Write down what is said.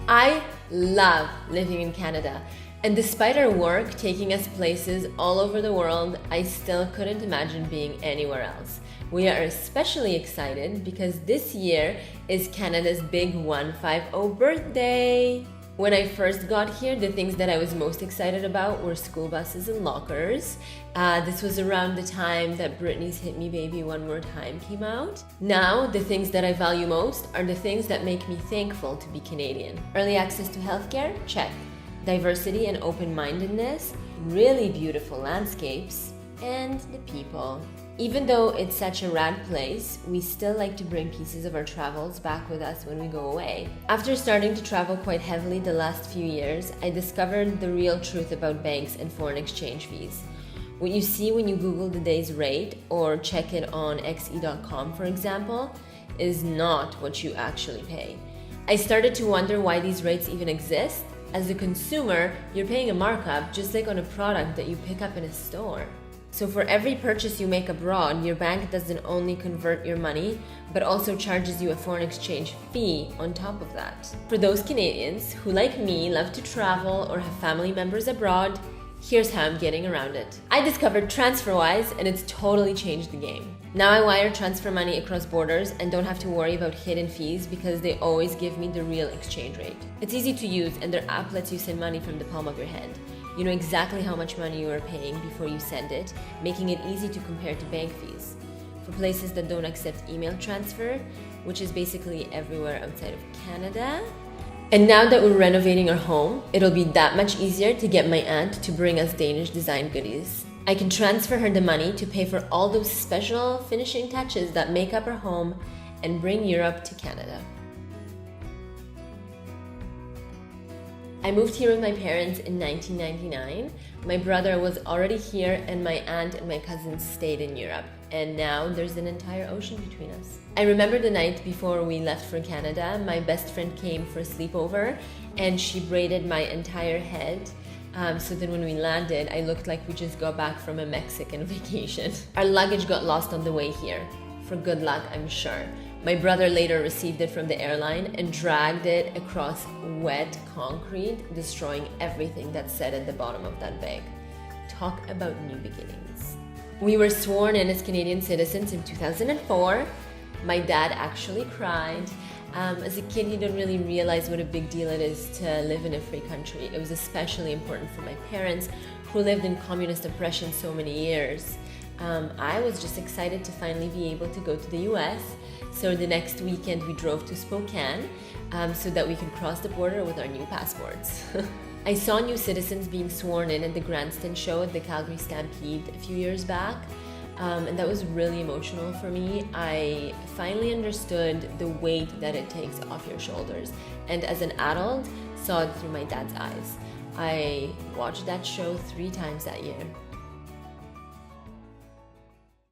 I love living in Canada, and despite our work taking us places all over the world, I still couldn't imagine being anywhere else. We are especially excited because this year is Canada's big 150 birthday. When I first got here, the things that I was most excited about were school buses and lockers. This was around the time that Britney's Hit Me Baby One More Time came out. Now, the things that I value most are the things that make me thankful to be Canadian. Early access to healthcare? Check. Diversity and open-mindedness? Really beautiful landscapes. And the people. Even though it's such a rad place, we still like to bring pieces of our travels back with us when we go away. After starting to travel quite heavily the last few years, I discovered the real truth about banks and foreign exchange fees. What you see when you Google the day's rate or check it on xe.com, for example, is not what you actually pay. I started to wonder why these rates even exist. As a consumer, you're paying a markup just like on a product that you pick up in a store. So for every purchase you make abroad, your bank doesn't only convert your money, but also charges you a foreign exchange fee on top of that. For those Canadians who, like me, love to travel or have family members abroad, here's how I'm getting around it. I discovered TransferWise and it's totally changed the game. Now I wire transfer money across borders and don't have to worry about hidden fees because they always give me the real exchange rate. It's easy to use and their app lets you send money from the palm of your hand. You know exactly how much money you are paying before you send it, making it easy to compare to bank fees. For places that don't accept email transfer, which is basically everywhere outside of Canada. And now that we're renovating our home, it'll be that much easier to get my aunt to bring us Danish design goodies. I can transfer her the money to pay for all those special finishing touches that make up our home and bring Europe to Canada. I moved here with my parents in 1999. My brother was already here and my aunt and my cousins stayed in Europe. And now there's an entire ocean between us. I remember the night before we left for Canada, my best friend came for a sleepover and she braided my entire head. So then when we landed, I looked like we just got back from a Mexican vacation. Our luggage got lost on the way here. For good luck, I'm sure. My brother later received it from the airline and dragged it across wet concrete, destroying everything that sat at the bottom of that bag. Talk about new beginnings. We were sworn in as Canadian citizens in 2004. My dad actually cried. As a kid, you don't really realize what a big deal it is to live in a free country. It was especially important for my parents, who lived in communist oppression so many years. I was just excited to finally be able to go to the US. So the next weekend we drove to Spokane so that we could cross the border with our new passports. I saw new citizens being sworn in at the Grandstand show at the Calgary Stampede a few years back. And that was really emotional for me. I finally understood the weight that it takes off your shoulders. And as an adult, saw it through my dad's eyes. I watched that show 3 times that year.